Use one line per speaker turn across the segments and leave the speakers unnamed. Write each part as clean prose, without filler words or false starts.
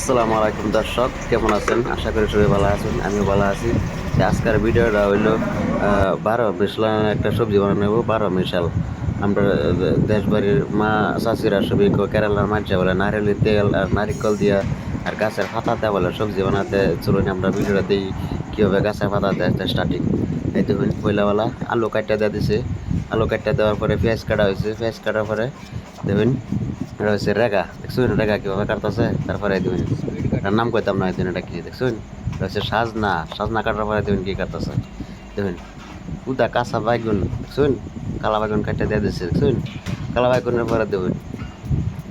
আসসালামু আলাইকুম দর্শক, কেমন আছেন? আশা করি সবাই ভালো আছেন, আমিও ভালো আছি। আজকের ভিডিওটা হইলো 12 মিশাল একটা সবজি বানাবো। 12 মিশাল আমরা দেশবাড়ির মা চাষিরা সবই কেরালার মানুষে বলে নারিয়েলের তেল আর নারিকল দিয়া আর গাছের পাতা দেওয়া বলে সবজি বানাতে। চলুন আমরা ভিডিওটা দিই কীভাবে গাছের পাতা দেয় স্টার্টিং। এই দেখুন পয়লাওয়ালা আলু কাটটা দেওয়া দিছে। আলু কাটটা দেওয়ার পরে পেঁয়াজ কাটা হয়েছে। পেঁয়াজ কাটার পরে দেখুন এটা হচ্ছে রেগা। দেখছুন রেগা কীভাবে কাটতেছে? তারপরে দেখুন এটার নাম কইতাম না, দেখুন এটা কি দেখছুন? এটা হচ্ছে সাজনা। সাজনা কাটার পরে দেখুন কি কাটতেছে। দেখুন উদা কাঁচা বাইগুন দেখছুন, কালা বাইগুন কাটতে দিয়ে দিচ্ছে দেখছুন। কালা বাইগুনের পরে দেখুন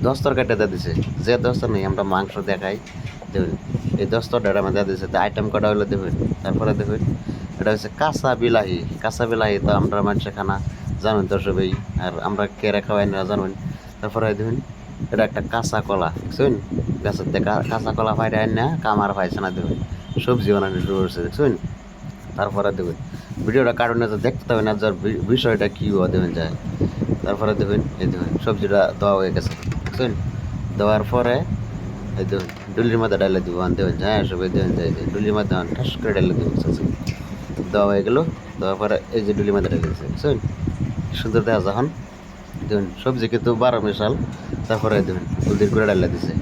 দস্তর কাটতে দিয়ে দিছে। যে দস্তর নেই আমরা মাংস দেখাই দেখুন, এই দস্তরটা আমার দিয়ে দিচ্ছে। আইটেম কটা হলো দেখুন। তারপরে দেখুন এটা হচ্ছে কাঁচা বিলাহি। কাঁচা বিলাহি তো আমরা মানুষের খানা জানুন তো সবাই, আর আমরা কেড়ে খাওয়াই না জানুন। তারপরে দেখুন এটা একটা কাঁচা কলা দেখছুন, গাছের থেকে কাঁচা কলা ফাইটা আন না কামার পাইছে না দেখুন, সবজি বানানো শুরু করছে দেখছুন। তারপরে দেখুন ভিডিওটা কার্টুনে তো দেখতে হবে না, যার বিষয়টা কী হওয়া দেবেন যায়। তারপরে দেখুন এই দেখুন সবজিটা দেওয়া হয়ে গেছে দেখছুন। দেওয়ার পরে এই দেখুন ডুলির মধ্যে ডালে দিব দেবেন, হ্যাঁ সবাই দেবেন যায় যে ডুলির মধ্যে ঠাস করে ডালে দেবেন। দেওয়া হয়ে গেলো। দেওয়ার পরে এই যে ডুলির মধ্যে ডালে দিচ্ছে দেখছুন, সুন্দর দেখা যখন দেখুন সবজি কিন্তু 12 মিশাল। তারপরে দেখুন হলদির গুঁড়া ডাল্লা দিছে।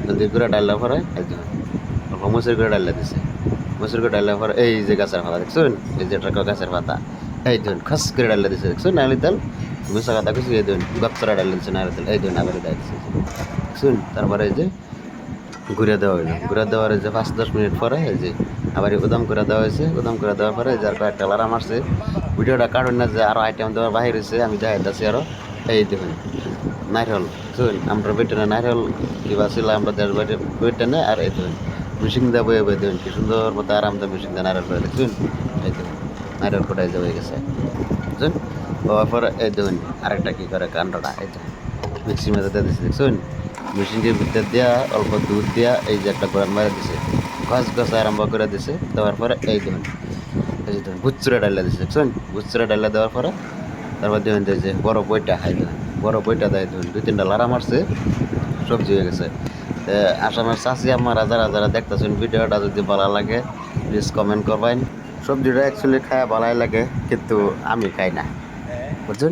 হলদির গুঁড়া ডাল্লার পরে এই দেখুন অল্প মসুর গুঁড়া ডাল্লা দিছে। মসুর গুঁড়া ডাল্লার পরে এই যে গাছের পাতা দেখছুন, এই যে এটা গাছের পাতা এই দেখুন খাস করে ডাল্লা দিছে দেখছুন। নারকেল তেল মিশা কথা কিছু এই দেখুন গপচরা ডাল্লা দিচ্ছে নারকেল তেল এই দেখুন আবার ডাল দিচ্ছে দেখছুন। তারপরে এই যে ঘুরে দেওয়া হইলো। ঘুরে দেওয়ার যে 5-10 মিনিট পরে এই যে আবার উদাম করে দেওয়া হয়েছে। উদাম করে দেওয়ার পরে যার কয়েকটা লারা মারছে। ভিডিওটা কারণ না যে আরও আইটেম দেওয়ার বাহির হয়েছে, আমি দেখাইতেছি আরও। এই দেখুন নারিয়ল শুন, আমরা বেটেনে নারিয়ল কিবা ছিল আমরা দেশ বাড়ি বেটেনে, আর এই দেখুন মেশিন দিয়ে বয়ে বয়ে দেখুন কি সুন্দর মতো আরামদায় মেশিন দিয়ে নারিয়ল করে দেখুন। এই দেখুন নারিয়ল কোটাই যে হয়ে গেছে বুঝুন। হওয়ার পরে এই দেখুন আরেকটা কী করে কাণ্ডটা এই দেখুন মিক্সির মধ্যে দিয়ে দিচ্ছে দেখুন। মেশিনটির ভিতর দিয়া অল্প দুধ দিয়া এই যে একটা গোড়ান মারা দিছে, ঘস ঘস আরম্ভ করে দিছে। দেওয়ার পরে এই দেখুন এই যে দেখুন গুচ্ছুরা ডাইলা দিছে দেখুন। গুচ্ছুরা ডাইলা দেওয়ার পরে তারপর দেখুন যে বড় বইটা খাই দেখুন, বড় বইটা দেয় দেখুন 2-3টা লারা মারছে, সবজি হয়ে গেছে। আসামের চাষি আপনারা যারা যারা দেখতেছেন ভিডিওটা যদি ভালো লাগে প্লিজ কমেন্ট করবেন। সবজিটা অ্যাকচুয়ালি খায় ভালোই লাগে, কিন্তু আমি খাই না বুঝছেন।